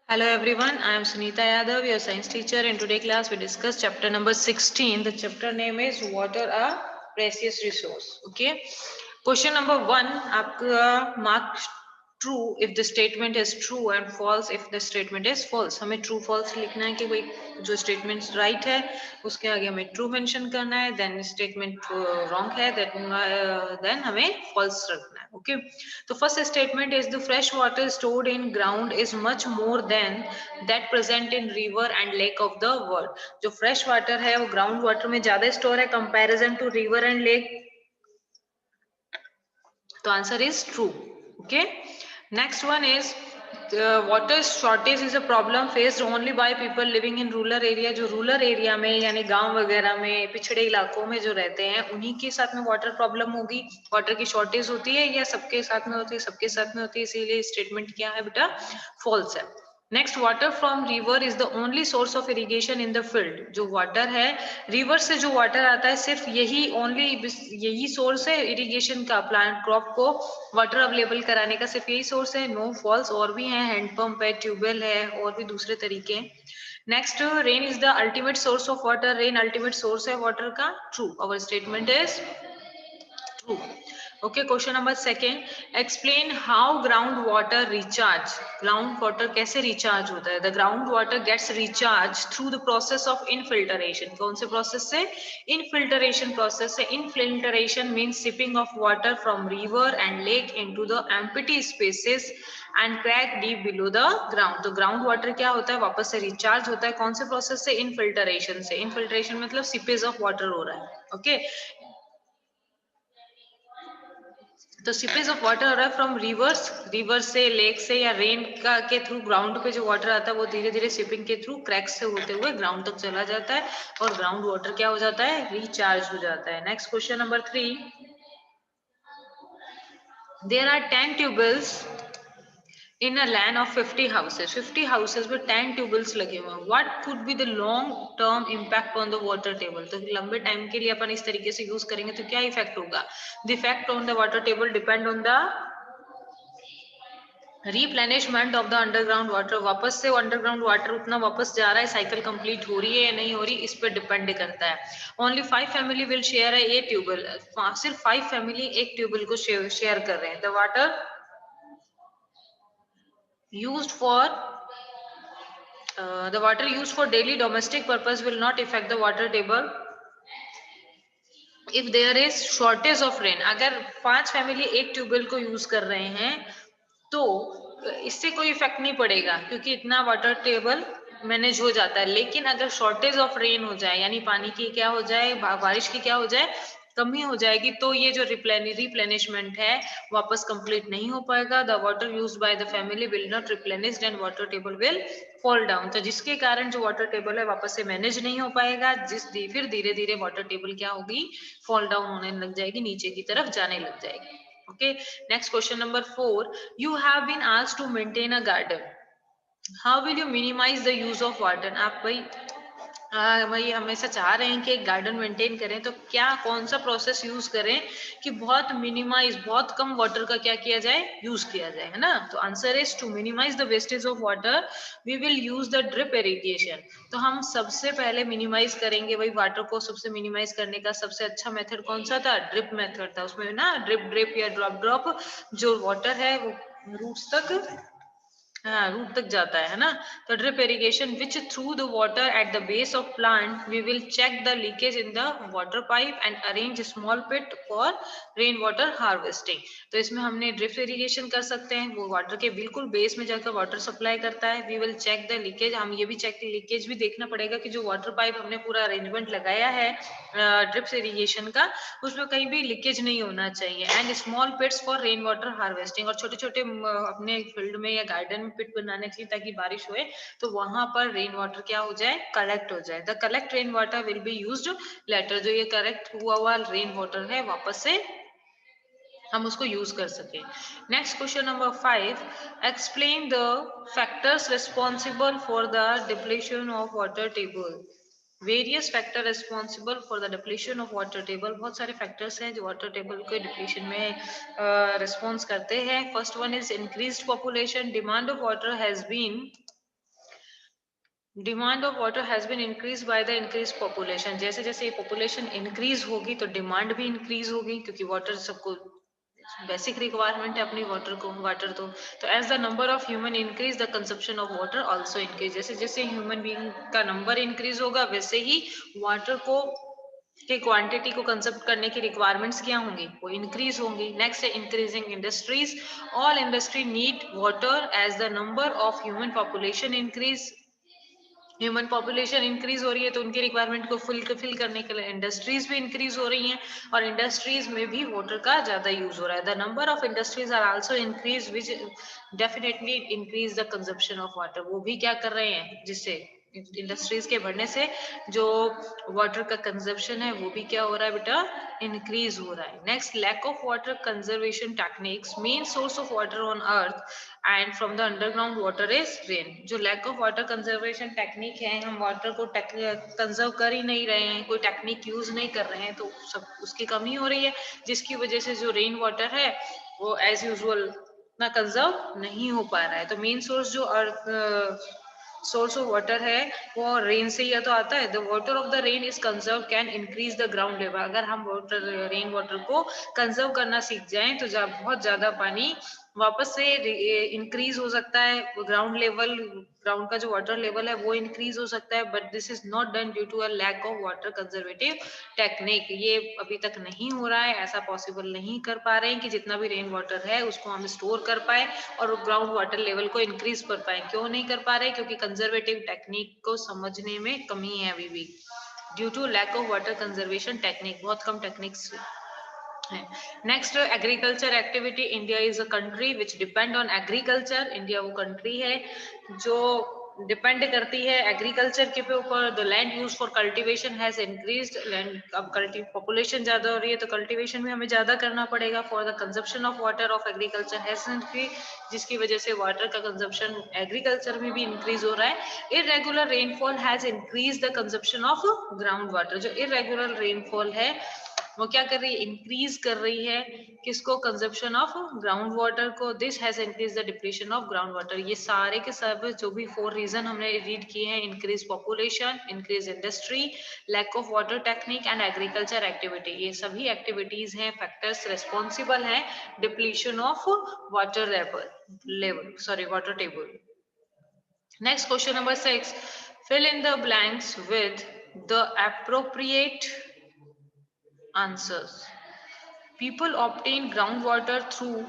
Hello everyone, I am Sunita Yadav, your science teacher. In today's class, we discuss chapter number 16. The chapter name is Water, a Precious Resource. Okay. Question number 1, आपका mark true if the statement is true and false if the statement is false. हमें true false लिखना है कि भाई जो statement right है उसके आगे हमें true mention करना है, then statement wrong है, then हमें false रखना है. Okay. The first statement is the fresh water stored in ground is much more than that present in river and lake of the world. जो fresh water है वो ground water में ज्यादा store है comparison to river and lake. तो answer is true. Okay. Next one is water shortage is a problem faced only by people living in rural area. जो rural area में यानी गांव वगैरह में पिछड़े इलाकों में जो रहते हैं उन्हीं के साथ में वाटर प्रॉब्लम होगी, वाटर की शॉर्टेज होती है या सबके साथ में होती है? सबके साथ में होती है, इसीलिए स्टेटमेंट क्या है बेटा? फॉल्स है. Next, water from river is the only source of irrigation in the field. जो वाटर है रिवर से जो वाटर आता है सिर्फ यही सोर्स है इरिगेशन का, प्लांट क्रॉप को वाटर अवेलेबल कराने का सिर्फ यही सोर्स है. नो फॉल्स, और भी है, हैंडपंप है, ट्यूबवेल है, और भी दूसरे तरीके हैं. Next, rain is the ultimate source of water. Rain ultimate source है वाटर का. True. Our statement is true. Okay, question number 2, explain how ground water recharge. Ground water कैसे recharge होता है? The ground water gets recharged through the process of infiltration. कौन से process से? Infiltration process से. Infiltration means sipping of water from river and lake into the empty spaces and crack deep below the ground. तो ground water क्या होता है? वापस से recharge होता है. कौन से process से? Infiltration से. Infiltration मतलब seepage of water हो रहा है. Okay. तो सीपेज ऑफ वाटर आ रहा है फ्रॉम रिवर से, लेक से या रेन का के थ्रू ग्राउंड पे जो वाटर आता है वो धीरे धीरे सिपिंग के थ्रू क्रैक्स से होते हुए ग्राउंड तक चला जाता है और ग्राउंड वाटर क्या हो जाता है? रिचार्ज हो जाता है. Next question number 3, there are 10 tube wells in a land of 50 houses. 50 houses में 10 ट्यूबवेल्स लगे हुए हैं. What could be the long term impact on the water table? तो लंबे टाइम के लिए अपन इस तरीके से यूज करेंगे तो क्या इफेक्ट होगा? The effect on the water table depend on the replenishment of the underground water. वापस से अंडरग्राउंड वाटर उतना वापस जा रहा है, साइकिल कंप्लीट हो रही है या नहीं हो रही, इस पर डिपेंड करता है. ओनली 5 फैमिली विल शेयर है ए ट्यूबवेल. सिर्फ 5 फैमिली एक ट्यूबवेल को शेयर कर रहे हैं. The water used for daily domestic purpose will not affect the water table if there is shortage of rain. अगर 5 फैमिली एक ट्यूबवेल को यूज कर रहे हैं तो इससे कोई इफेक्ट नहीं पड़ेगा क्योंकि इतना वाटर टेबल मैनेज हो जाता है. लेकिन अगर शॉर्टेज ऑफ रेन हो जाए यानी पानी की क्या हो जाए, बारिश की क्या हो जाए, कमी हो जाएगी, तो ये जो रिप्लेनिशमेंट है वापस कंप्लीट नहीं हो पाएगा. The water used by the family will not replenished and water table will fall down. तो जिसके कारण जो वाटर टेबल है वापस से मैनेज नहीं हो पाएगा, फिर धीरे धीरे वाटर टेबल क्या होगी? फॉल डाउन होने लग जाएगी, नीचे की तरफ जाने लग जाएगी. Okay, next question number 4, you have been asked to maintain a garden. How will you minimize the use of water? आप भाई हमेशा चाह रहे हैं कि एक गार्डन मेंटेन करें तो क्या कौन सा प्रोसेस यूज करें कि बहुत मिनिमाइज, बहुत कम वाटर का क्या किया जाए? यूज किया जाए, है ना. तो answer is to minimise the wastage of water we will use the drip irrigation. तो हम सबसे पहले मिनिमाइज करेंगे भाई वाटर को. सबसे मिनिमाइज करने का सबसे अच्छा मेथड कौन सा था? ड्रिप मेथड था. उसमें ना ड्रिप या ड्रॉप जो वाटर है वो रूट्स तक रूट तक जाता है ना. तो drip irrigation which through the water at the base of plant we will check the leakage in the water pipe and arrange small pit for rain water harvesting. तो इसमें हमने ड्रिप इरिगेशन कर सकते हैं, वो वाटर के बिल्कुल base में जाकर वाटर सप्लाई करता है. We will check the leakage. हम ये भी चेक लीकेज भी देखना पड़ेगा कि जो वाटर पाइप हमने पूरा अरेंजमेंट लगाया है ड्रिप इरिगेशन का उसमें कहीं भी लीकेज नहीं होना चाहिए. And small pits for rain water harvesting. और छोटे छोटे अपने फील्ड में या गार्डन में पिट बनाने के लिए ताकि बारिश हुए तो वहां पर रेन वाटर क्या हो जाए? कलेक्ट हो जाए. The collect rain water will be used later. जो ये कलेक्ट हुआ रेन वाटर है वापस से हम उसको यूज कर सके. Next question number 5, explain the factors responsible for the depletion of water table. Various factor responsible for the depletion of water table. बहुत सारे फैक्टर्स हैं जो वाटर टेबल के डिप्लीशन में रिस्पॉन्स करते हैं. First one is increased population. Demand of water has been demand of water has been increase by the increase population. जैसे जैसे पॉपुलेशन इंक्रीज होगी तो डिमांड भी इंक्रीज होगी, क्योंकि वाटर सबको बेसिक रिक्वायरमेंट है अपनी वाटर को, वाटर तो as the number of human increase the consumption of water also increase. जैसे जैसे ह्यूमन बीइंग का नंबर इंक्रीज होगा वैसे ही वाटर को की क्वांटिटी को कंजप्ट करने की रिक्वायरमेंट्स क्या होंगी, वो इंक्रीज होंगी। नेक्स्ट है increasing industries. All industry need water as the number of human population increase. Human population increase हो रही है तो उनकी रिक्वायरमेंट को फुलफिल करने के लिए इंडस्ट्रीज भी इंक्रीज हो रही हैं, और इंडस्ट्रीज में भी वाटर का ज्यादा यूज हो रहा है। The number of industries are also increase which definitely increase the consumption of water. वो भी क्या कर रहे हैं, जिससे इंडस्ट्रीज के बढ़ने से जो वाटर का कंजप्शन है वो भी क्या हो रहा है बेटा, इंक्रीज हो रहा है। Next, lack of water conservation techniques. Main source of water on earth and from the underground water is rain. जो lack of water conservation technique है, हम वाटर को कंजर्व कर ही नहीं रहे हैं, कोई टेक्निक यूज नहीं कर रहे हैं, तो सब उसकी कमी हो रही है, जिसकी वजह से जो रेन वाटर है वो एज यूजुअल ना कंजर्व नहीं हो पा रहा है। तो मेन सोर्स जो अर्थ सोर्स ऑफ वाटर है वो रेन से ही तो आता है। The water of the rain is conserve can increase the ground level. अगर हम वाटर रेन वाटर को कंजर्व करना सीख जाएं तो बहुत ज्यादा पानी वापस से इंक्रीज हो सकता है, ग्राउंड लेवल, ग्राउंड का जो वाटर लेवल है वो इंक्रीज हो सकता है। But this is not done due to a lack of water conservative technique. ये अभी तक नहीं हो रहा है, ऐसा पॉसिबल नहीं कर पा रहे हैं कि जितना भी रेन वाटर है उसको हम स्टोर कर पाए और ग्राउंड वाटर लेवल को इंक्रीज कर पाए। क्यों नहीं कर पा रहे, क्योंकि कंजर्वेटिव टेक्निक को समझने में कमी है अभी भी, due to lack of water conservation technique. बहुत कम टेक्निक्स है। Next, agriculture activity. India is a country which depend on agriculture. India वो कंट्री है जो डिपेंड करती है एग्रीकल्चर के ऊपर। The land use for cultivation has increased. Land, अब पॉपुलेशन ज्यादा हो रही है तो कल्टीवेशन भी हमें ज्यादा करना पड़ेगा। For the consumption of water of agriculture has increase, जिसकी वजह से वाटर का कंजप्शन एग्रीकल्चर में भी इंक्रीज हो रहा है। Irregular rainfall has increase the consumption of ground water. जो इरेगुलर रेनफॉल है वो क्या कर रही है, इंक्रीज कर रही है किसको, कंजप्शन ऑफ ग्राउंड वाटर को। This has increase the depletion of ground water. ये सारे के सब जो भी 4 रीजन हमने रीड किए हैं, increase population, increase industry, lack of water technique and agriculture activity, ये सभी एक्टिविटीज हैं, फैक्टर्स रिस्पॉन्सिबल हैं depletion of water level sorry water table. Next, question number 6, fill in the blanks with the appropriate answers. People obtain groundwater through,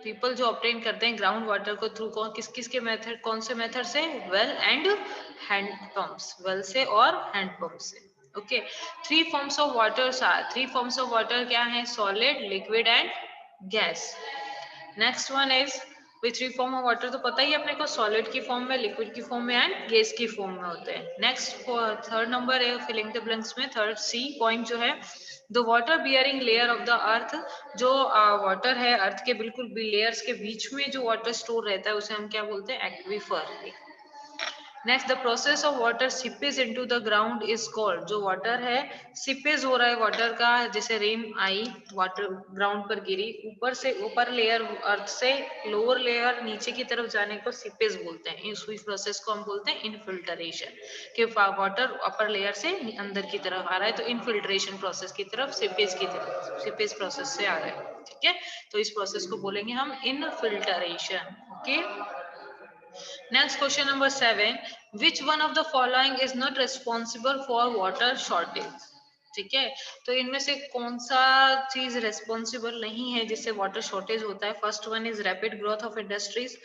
people जो obtain करते हैं ground water को through कौन किस किस के मेथड, कौन से मेथड से, well and hand pumps, well से और हैंड पंप से। Okay, three forms of water are, three forms of water क्या है, solid, liquid and gas. Next one is with three form of water, तो पता ही अपने को सॉलिड की फॉर्म में, लिक्विड की फॉर्म में एंड गैस की फॉर्म में होते हैं। नेक्स्ट थर्ड नंबर है फिलिंग द ब्लैंक्स में, थर्ड सी पॉइंट जो है, the water bearing layer of the earth. जो वाटर है अर्थ के बिल्कुल भी लेयर्स के बीच में जो वाटर स्टोर रहता है उसे हम क्या बोलते हैं, aquifer. Next, the process of water seepage into the ground is called. जो वाटर है सिपेज हो रहा है वाटर का, जैसे रेन आई, वाटर ग्राउंड पर गिरी, ऊपर से ऊपर लेयर अर्थ से लोअर लेयर नीचे की तरफ जाने को सिपेज बोलते हैं। इस प्रोसेस को हम बोलते हैं इनफिल्टरेशन, कि वाटर अपर लेयर से अंदर की तरफ आ रहा है तो इनफिल्ट्रेशन प्रोसेस की तरफ, सिपेज की तरफ, सिपेज प्रोसेस से आ रहा है। ठीक है, तो इस प्रोसेस को बोलेंगे हम infiltration. Okay, next, question number 7, which one of the following is not responsible for water shortage. ठीक है, तो इनमें से कौन सा चीज रेस्पॉन्सिबल नहीं है जिससे वाटर शॉर्टेज होता है। First one is rapid growth of industries.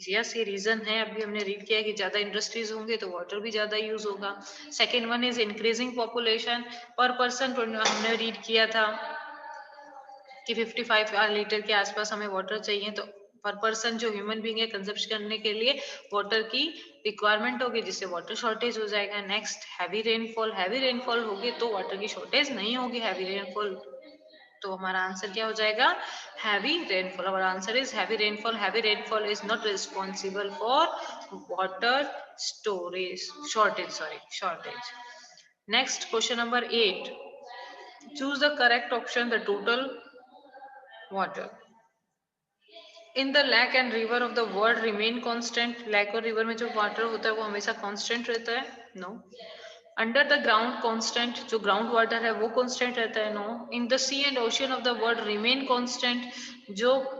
Yes, ये रीजन है, अभी हमने रीड किया कि ज्यादा इंडस्ट्रीज होंगे तो वाटर भी ज्यादा यूज होगा। Second one is increasing population, पर पर्सन हमने रीड किया था कि 55 लीटर के आसपास हमें वाटर चाहिए, तो पर पर्सन जो ह्यूमन बीइंग है कंजप्शन करने के लिए वाटर की रिक्वायरमेंट होगी, जिससे वाटर शॉर्टेज हो जाएगा। Next, heavy rainfall, heavy rainfall होगी तो वाटर की शॉर्टेज नहीं होगी। हैवी रेनफॉल, तो हमारा आंसर क्या हो जाएगा, हैवी रेनफॉल। हमारा answer is heavy rainfall. Heavy rainfall is not responsible for water storage shortage, sorry shortage. Next, question number 8, choose the correct option, the total water. In the lake and river of the world remain constant, lake और river में जो water होता है वो हमेशा constant रहता है, no. Under the ground constant, जो ग्राउंड वाटर है वो कांस्टेंट रहता है, no. In the sea and ocean of the world remain constant, जो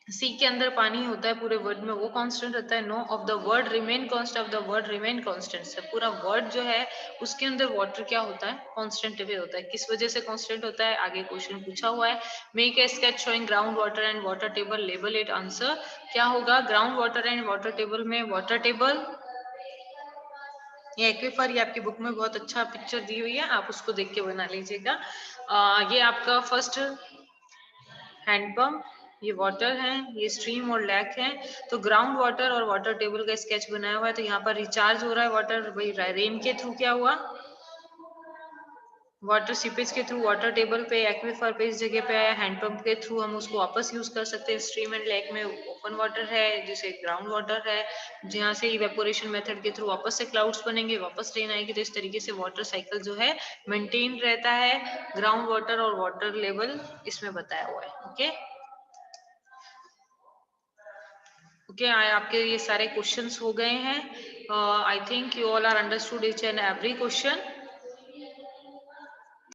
सी के अंदर पानी होता है पूरे वर्ल्ड में वो कांस्टेंट रहता है, no. Of the world remain constant, of the world remain constant, से पूरा वर्ल्ड जो है उसके अंदर वाटर क्या होता है, कांस्टेंट पे होता है। किस वजह से कांस्टेंट होता है, आगे क्वेश्चन पूछा हुआ है। Make a sketch showing ground water and water table, label it. Answer क्या होगा, ground water and water table में वाटर टेबल, ये एक्वीफर, ये आपकी बुक में बहुत अच्छा पिक्चर दी हुई है, आप उसको देख के बना लीजिएगा। ये आपका फर्स्ट हैंडपंप, ये वाटर है, ये स्ट्रीम और लैक है। तो ग्राउंड वाटर और वाटर टेबल का स्केच बनाया हुआ है। तो यहाँ पर रिचार्ज हो रहा है वाटर, भाई रेन के थ्रू क्या हुआ, वाटर सीपेज के थ्रू वाटर टेबल पे, एक्वीफर पे इस जगह पे आया, हैंडपंप के थ्रू हम उसको वापस यूज कर सकते हैं। स्ट्रीम एंड लेक में ओपन वाटर है जिसे ग्राउंड वाटर है, जहाँ से इवेपोरेशन मेथड के थ्रू वापस से क्लाउड्स बनेंगे, वापस रेन आएगी। तो इस तरीके से वाटर साइकिल जो है मेंटेन रहता है। ग्राउंड वाटर और वाटर लेवल इसमें बताया हुआ है। ओके ओके, आपके ये सारे क्वेश्चंस हो गए हैं। I think you all are understood each and every question.